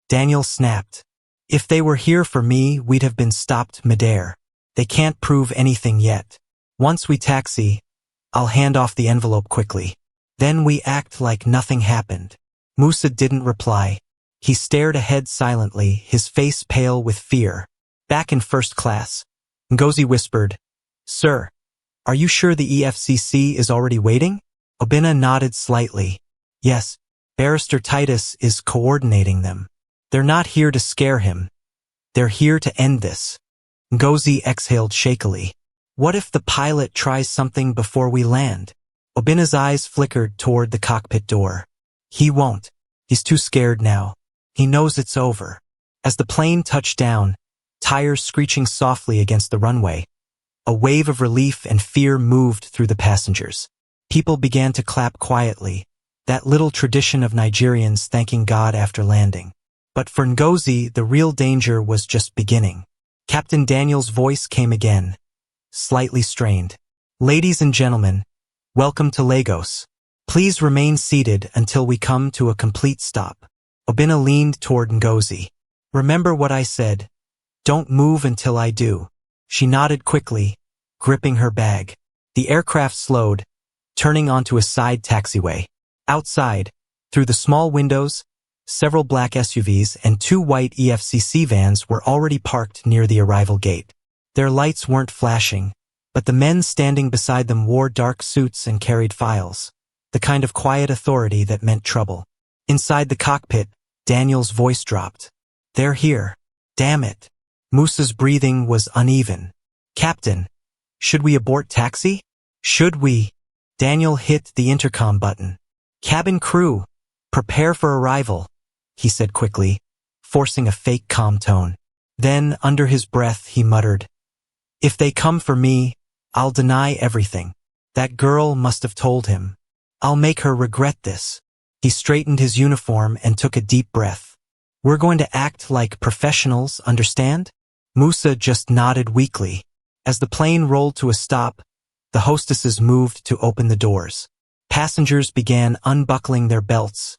Daniel snapped. If they were here for me, we'd have been stopped midair. They can't prove anything yet. Once we taxi, I'll hand off the envelope quickly. Then we act like nothing happened. Musa didn't reply. He stared ahead silently, his face pale with fear. Back in first class, Ngozi whispered, Sir, are you sure the EFCC is already waiting? Obinna nodded slightly. Yes, Barrister Titus is coordinating them. They're not here to scare him. They're here to end this. Ngozi exhaled shakily. What if the pilot tries something before we land? Obinna's eyes flickered toward the cockpit door. He won't. He's too scared now. He knows it's over. As the plane touched down, tires screeching softly against the runway, a wave of relief and fear moved through the passengers. People began to clap quietly, that little tradition of Nigerians thanking God after landing. But for Ngozi, the real danger was just beginning. Captain Daniel's voice came again, slightly strained. Ladies and gentlemen, welcome to Lagos. Please remain seated until we come to a complete stop. Obinna leaned toward Ngozi. Remember what I said. Don't move until I do. She nodded quickly, gripping her bag. The aircraft slowed, turning onto a side taxiway. Outside, through the small windows, several black SUVs and 2 white EFCC vans were already parked near the arrival gate. Their lights weren't flashing, but the men standing beside them wore dark suits and carried files, the kind of quiet authority that meant trouble. Inside the cockpit, Daniel's voice dropped. They're here. Damn it. Musa's breathing was uneven. Captain, should we abort taxi? Should we? Daniel hit the intercom button. Cabin crew, prepare for arrival, he said quickly, forcing a fake calm tone. Then, under his breath, he muttered, If they come for me, I'll deny everything. That girl must have told him. I'll make her regret this. He straightened his uniform and took a deep breath. We're going to act like professionals, understand? Musa just nodded weakly. As the plane rolled to a stop, the hostesses moved to open the doors. Passengers began unbuckling their belts,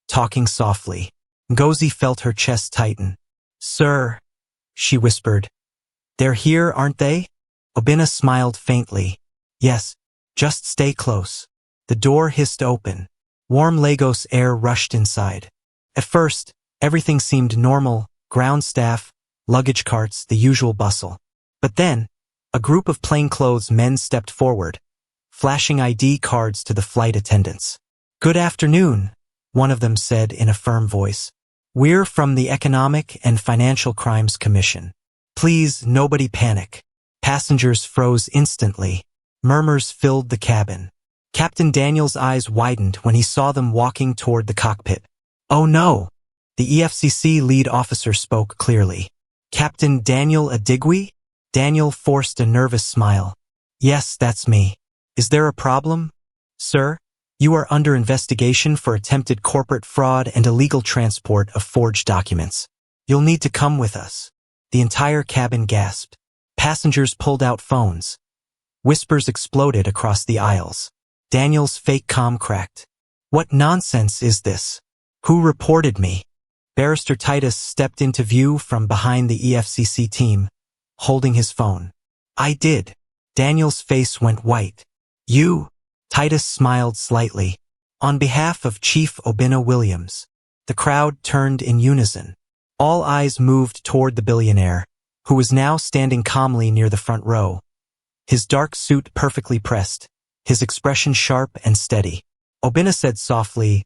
talking softly. Ngozi felt her chest tighten. Sir, she whispered. They're here, aren't they? Obinna smiled faintly. Yes, just stay close. The door hissed open. Warm Lagos air rushed inside. At first, everything seemed normal, ground staff, luggage carts, the usual bustle. But then, a group of plainclothes men stepped forward, flashing ID cards to the flight attendants. Good afternoon, one of them said in a firm voice. We're from the Economic and Financial Crimes Commission. Please, nobody panic. Passengers froze instantly. Murmurs filled the cabin. Captain Daniel's eyes widened when he saw them walking toward the cockpit. Oh no! The EFCC lead officer spoke clearly. Captain Daniel Adigwe? Daniel forced a nervous smile. Yes, that's me. Is there a problem? Sir, you are under investigation for attempted corporate fraud and illegal transport of forged documents. You'll need to come with us. The entire cabin gasped. Passengers pulled out phones. Whispers exploded across the aisles. Daniel's fake calm cracked. What nonsense is this? Who reported me? Barrister Titus stepped into view from behind the EFCC team, holding his phone. I did. Daniel's face went white. You? Titus smiled slightly. On behalf of Chief Obinna Williams. The crowd turned in unison. All eyes moved toward the billionaire, who was now standing calmly near the front row. His dark suit perfectly pressed, his expression sharp and steady. Obinna said softly,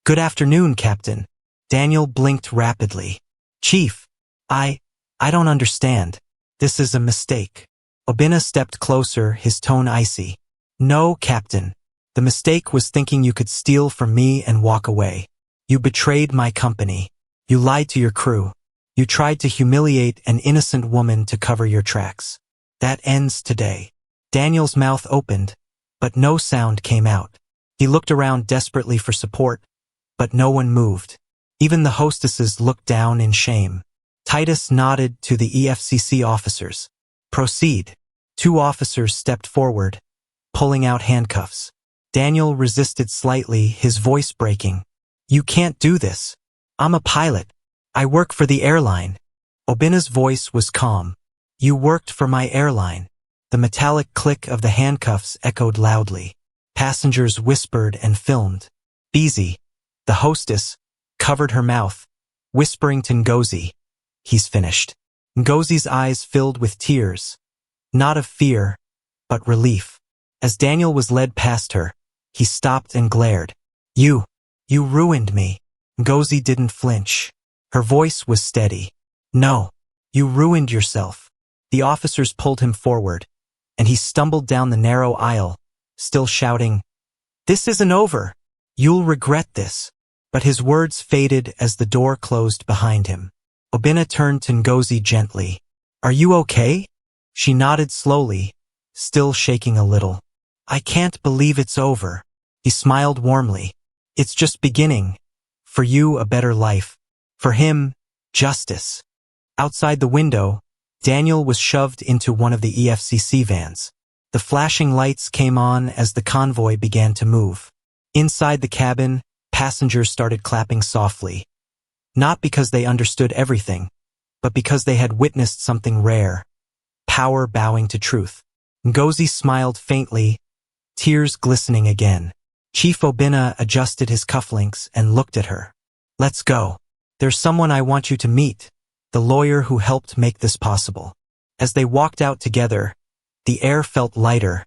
Good afternoon, Captain. Daniel blinked rapidly. Chief, I don't understand. This is a mistake. Obinna stepped closer, his tone icy. No, Captain. The mistake was thinking you could steal from me and walk away. You betrayed my company. You lied to your crew. You tried to humiliate an innocent woman to cover your tracks. That ends today. Daniel's mouth opened, but no sound came out. He looked around desperately for support, but no one moved. Even the hostesses looked down in shame. Titus nodded to the EFCC officers. Proceed. 2 officers stepped forward, pulling out handcuffs. Daniel resisted slightly, his voice breaking. You can't do this. I'm a pilot. I work for the airline. Obina's voice was calm. You worked for my airline. The metallic click of the handcuffs echoed loudly. Passengers whispered and filmed. Beezy, the hostess, covered her mouth, whispering to Ngozi. He's finished. Ngozi's eyes filled with tears. Not of fear, but relief. As Daniel was led past her, he stopped and glared. You ruined me. Ngozi didn't flinch. Her voice was steady. No, you ruined yourself. The officers pulled him forward, and he stumbled down the narrow aisle, still shouting, This isn't over. You'll regret this. But his words faded as the door closed behind him. Obina turned to Ngozi gently. Are you okay? She nodded slowly, still shaking a little. I can't believe it's over. He smiled warmly. It's just beginning. For you, a better life. For him, justice. Outside the window, Daniel was shoved into one of the EFCC vans. The flashing lights came on as the convoy began to move. Inside the cabin, passengers started clapping softly. Not because they understood everything, but because they had witnessed something rare. Power bowing to truth. Ngozi smiled faintly, tears glistening again. Chief Obina adjusted his cufflinks and looked at her. Let's go. There's someone I want you to meet, the lawyer who helped make this possible. As they walked out together, the air felt lighter.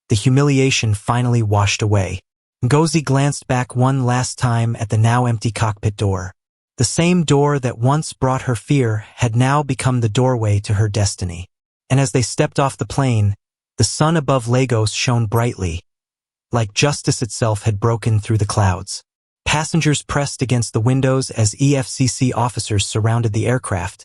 The humiliation finally washed away. Ngozi glanced back one last time at the now empty cockpit door. The same door that once brought her fear had now become the doorway to her destiny. And as they stepped off the plane, the sun above Lagos shone brightly, like justice itself had broken through the clouds. Passengers pressed against the windows as EFCC officers surrounded the aircraft,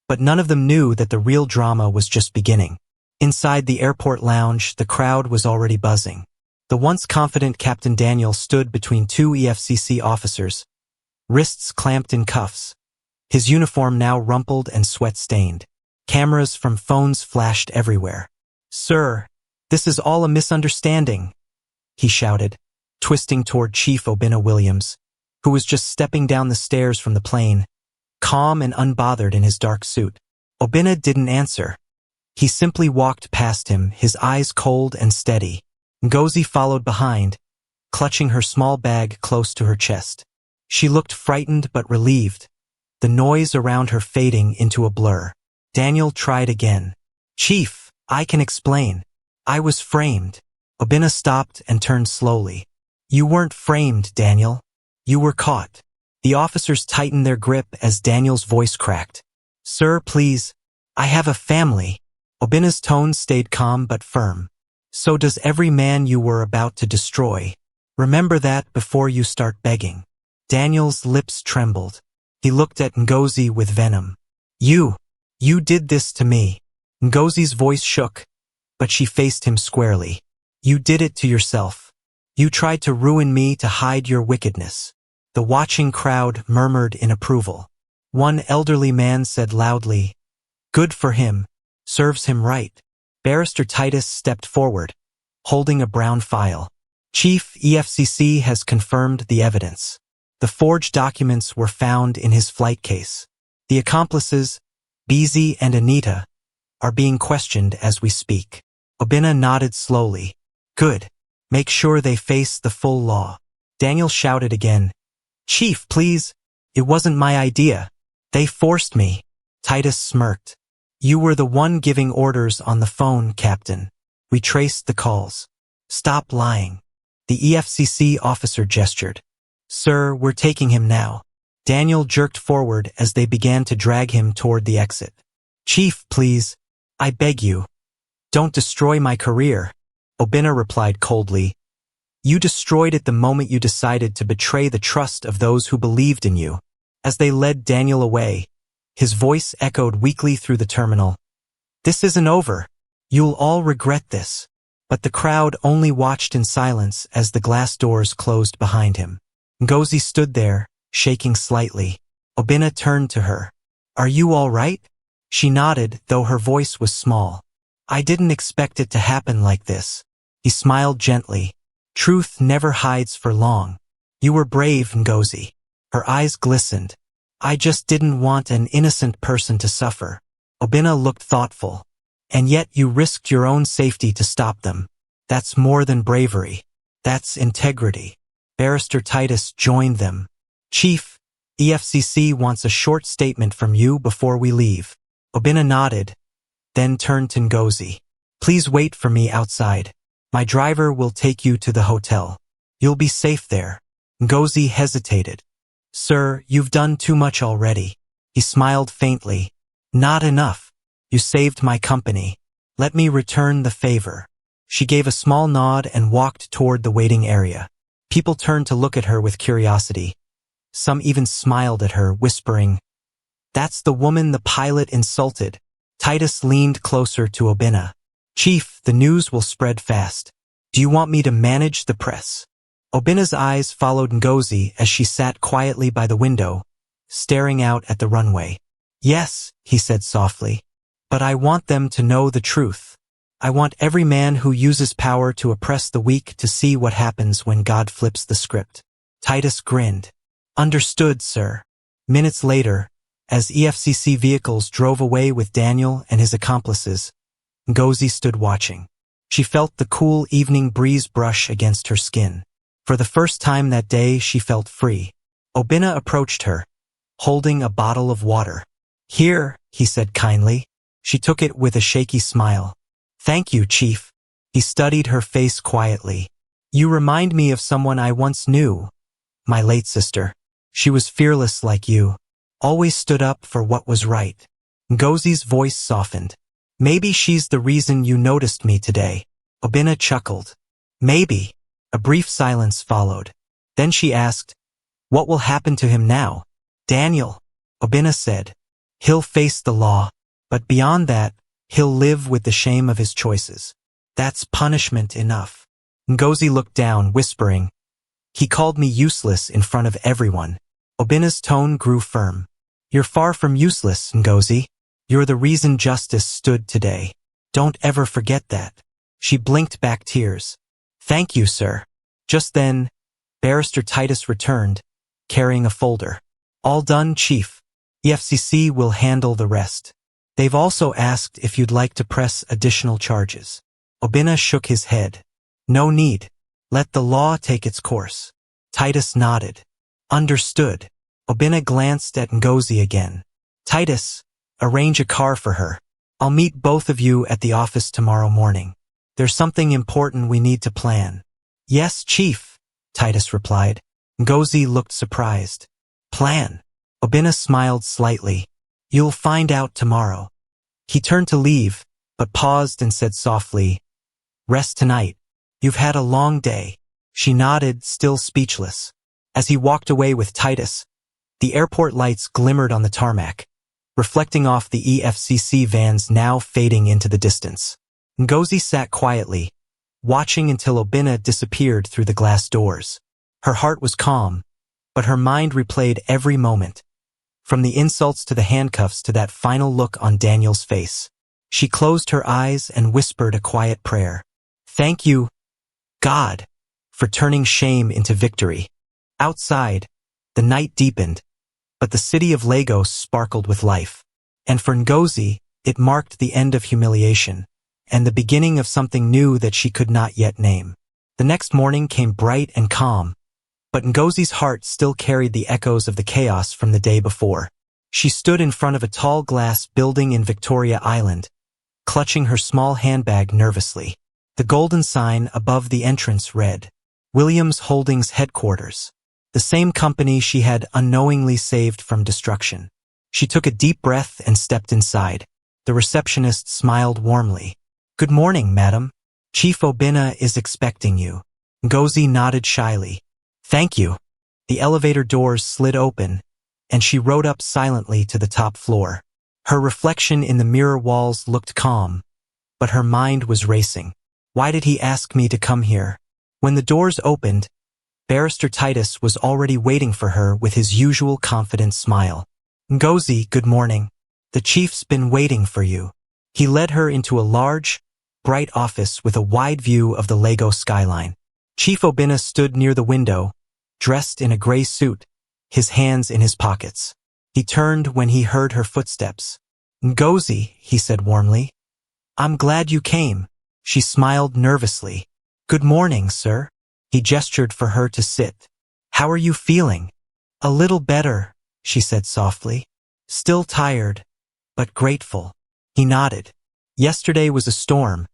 but none of them knew that the real drama was just beginning. Inside the airport lounge, the crowd was already buzzing. The once confident Captain Daniel stood between 2 EFCC officers, wrists clamped in cuffs, his uniform now rumpled and sweat-stained. Cameras from phones flashed everywhere. Sir, this is all a misunderstanding, he shouted, twisting toward Chief Obina Williams, who was just stepping down the stairs from the plane, calm and unbothered in his dark suit. Obina didn't answer. He simply walked past him, his eyes cold and steady. Ngozi followed behind, clutching her small bag close to her chest. She looked frightened but relieved, the noise around her fading into a blur. Daniel tried again. Chief, I can explain. I was framed. Obina stopped and turned slowly. You weren't framed, Daniel. You were caught. The officers tightened their grip as Daniel's voice cracked. Sir, please. I have a family. Obina's tone stayed calm but firm. So does every man you were about to destroy. Remember that before you start begging. Daniel's lips trembled. He looked at Ngozi with venom. You did this to me. Ngozi's voice shook, but she faced him squarely. You did it to yourself. You tried to ruin me to hide your wickedness. The watching crowd murmured in approval. One elderly man said loudly, Good for him. Serves him right. Barrister Titus stepped forward, holding a brown file. Chief, EFCC has confirmed the evidence. The forged documents were found in his flight case. The accomplices, Beezy and Anita, are being questioned as we speak. Obina nodded slowly. Good. Make sure they face the full law. Daniel shouted again. Chief, please. It wasn't my idea. They forced me. Titus smirked. You were the one giving orders on the phone, Captain. We traced the calls. Stop lying. The EFCC officer gestured. Sir, we're taking him now. Daniel jerked forward as they began to drag him toward the exit. Chief, please. I beg you. Don't destroy my career. Obina replied coldly. You destroyed it the moment you decided to betray the trust of those who believed in you. As they led Daniel away, his voice echoed weakly through the terminal. This isn't over. You'll all regret this. But the crowd only watched in silence as the glass doors closed behind him. Ngozi stood there, shaking slightly. Obinna turned to her. Are you all right? She nodded, though her voice was small. I didn't expect it to happen like this. He smiled gently. Truth never hides for long. You were brave, Ngozi. Her eyes glistened. I just didn't want an innocent person to suffer. Obinna looked thoughtful. And yet you risked your own safety to stop them. That's more than bravery. That's integrity. Barrister Titus joined them. Chief, EFCC wants a short statement from you before we leave. Obinna nodded, then turned to Ngozi. Please wait for me outside. My driver will take you to the hotel. You'll be safe there. Ngozi hesitated. Sir, you've done too much already. He smiled faintly. Not enough. You saved my company. Let me return the favor. She gave a small nod and walked toward the waiting area. People turned to look at her with curiosity. Some even smiled at her, whispering, That's the woman the pilot insulted. Titus leaned closer to Obinna. Chief, the news will spread fast. Do you want me to manage the press? Obinna's eyes followed Ngozi as she sat quietly by the window, staring out at the runway. Yes, he said softly. But I want them to know the truth. I want every man who uses power to oppress the weak to see what happens when God flips the script. Titus grinned. Understood, sir. Minutes later, as EFCC vehicles drove away with Daniel and his accomplices, Ngozi stood watching. She felt the cool evening breeze brush against her skin. For the first time that day, she felt free. Obinna approached her, holding a bottle of water. Here, he said kindly. She took it with a shaky smile. Thank you, Chief. He studied her face quietly. You remind me of someone I once knew. My late sister. She was fearless like you. Always stood up for what was right. Ngozi's voice softened. Maybe she's the reason you noticed me today. Obinna chuckled. Maybe. A brief silence followed. Then she asked, What will happen to him now? Daniel, Obinna said. He'll face the law, but beyond that, he'll live with the shame of his choices. That's punishment enough. Ngozi looked down, whispering, He called me useless in front of everyone. Obinna's tone grew firm. You're far from useless, Ngozi. You're the reason justice stood today. Don't ever forget that. She blinked back tears. Thank you, sir. Just then, Barrister Titus returned, carrying a folder. All done, Chief. EFCC will handle the rest. They've also asked if you'd like to press additional charges. Obinna shook his head. No need. Let the law take its course. Titus nodded. Understood. Obinna glanced at Ngozi again. Titus, arrange a car for her. I'll meet both of you at the office tomorrow morning. There's something important we need to plan. Yes, Chief, Titus replied. Ngozi looked surprised. Plan. Obinna smiled slightly. You'll find out tomorrow. He turned to leave, but paused and said softly, Rest tonight. You've had a long day. She nodded, still speechless. As he walked away with Titus, the airport lights glimmered on the tarmac, reflecting off the EFCC vans now fading into the distance. Ngozi sat quietly, watching until Obinna disappeared through the glass doors. Her heart was calm, but her mind replayed every moment, from the insults to the handcuffs to that final look on Daniel's face. She closed her eyes and whispered a quiet prayer. Thank you, God, for turning shame into victory. Outside, the night deepened, but the city of Lagos sparkled with life. And for Ngozi, it marked the end of humiliation, and the beginning of something new that she could not yet name. The next morning came bright and calm, but Ngozi's heart still carried the echoes of the chaos from the day before. She stood in front of a tall glass building in Victoria Island, clutching her small handbag nervously. The golden sign above the entrance read, Williams Holdings Headquarters, the same company she had unknowingly saved from destruction. She took a deep breath and stepped inside. The receptionist smiled warmly. Good morning, madam. Chief Obinna is expecting you. Ngozi nodded shyly. Thank you. The elevator doors slid open, and she rode up silently to the top floor. Her reflection in the mirror walls looked calm, but her mind was racing. Why did he ask me to come here? When the doors opened, Barrister Titus was already waiting for her with his usual confident smile. Ngozi, good morning. The chief's been waiting for you. He led her into a large, bright office with a wide view of the Lagos skyline. Chief Obinna stood near the window, dressed in a gray suit, his hands in his pockets. He turned when he heard her footsteps. Ngozi, he said warmly. I'm glad you came. She smiled nervously. Good morning, sir. He gestured for her to sit. How are you feeling? A little better, she said softly. Still tired, but grateful. He nodded. Yesterday was a storm,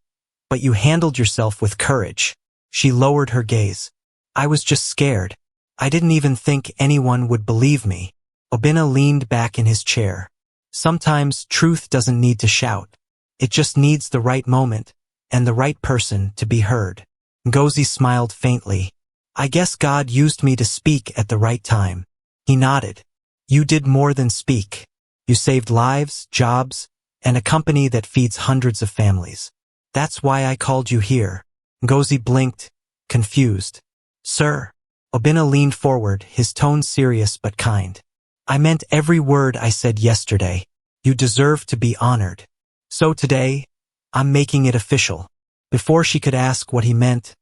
but you handled yourself with courage. She lowered her gaze. I was just scared. I didn't even think anyone would believe me. Obinna leaned back in his chair. Sometimes truth doesn't need to shout. It just needs the right moment and the right person to be heard. Ngozi smiled faintly. I guess God used me to speak at the right time. He nodded. You did more than speak. You saved lives, jobs, and a company that feeds hundreds of families. That's why I called you here. Ngozi blinked, confused. Sir. Obinna leaned forward, his tone serious but kind. I meant every word I said yesterday. You deserve to be honored. So today, I'm making it official. Before she could ask what he meant,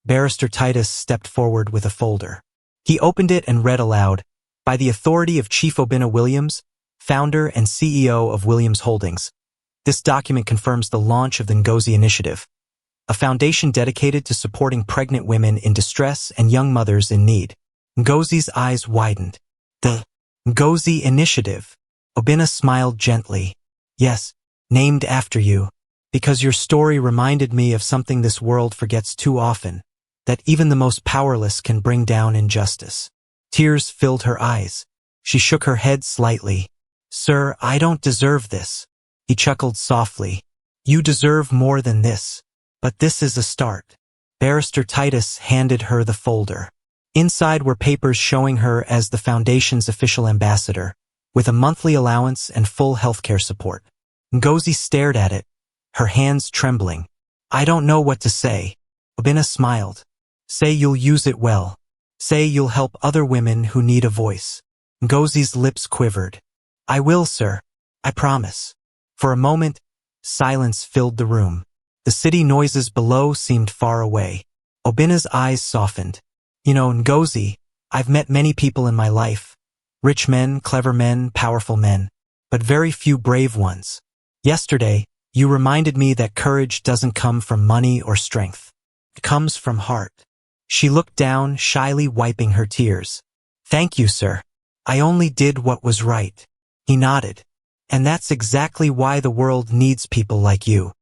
Barrister Titus stepped forward with a folder. He opened it and read aloud, by the authority of Chief Obinna Williams, founder and CEO of Williams Holdings. This document confirms the launch of the Ngozi Initiative, a foundation dedicated to supporting pregnant women in distress and young mothers in need. Ngozi's eyes widened. The Ngozi Initiative. Obinna smiled gently. Yes, named after you, because your story reminded me of something this world forgets too often, that even the most powerless can bring down injustice. Tears filled her eyes. She shook her head slightly. Sir, I don't deserve this. He chuckled softly. You deserve more than this. But this is a start. Barrister Titus handed her the folder. Inside were papers showing her as the foundation's official ambassador, with a monthly allowance and full healthcare support. Ngozi stared at it, her hands trembling. I don't know what to say. Obinna smiled. Say you'll use it well. Say you'll help other women who need a voice. Ngozi's lips quivered. I will, sir. I promise. For a moment, silence filled the room. The city noises below seemed far away. Obinna's eyes softened. You know, Ngozi, I've met many people in my life. Rich men, clever men, powerful men. But very few brave ones. Yesterday, you reminded me that courage doesn't come from money or strength. It comes from heart. She looked down, shyly wiping her tears. Thank you, sir. I only did what was right. He nodded. And that's exactly why the world needs people like you.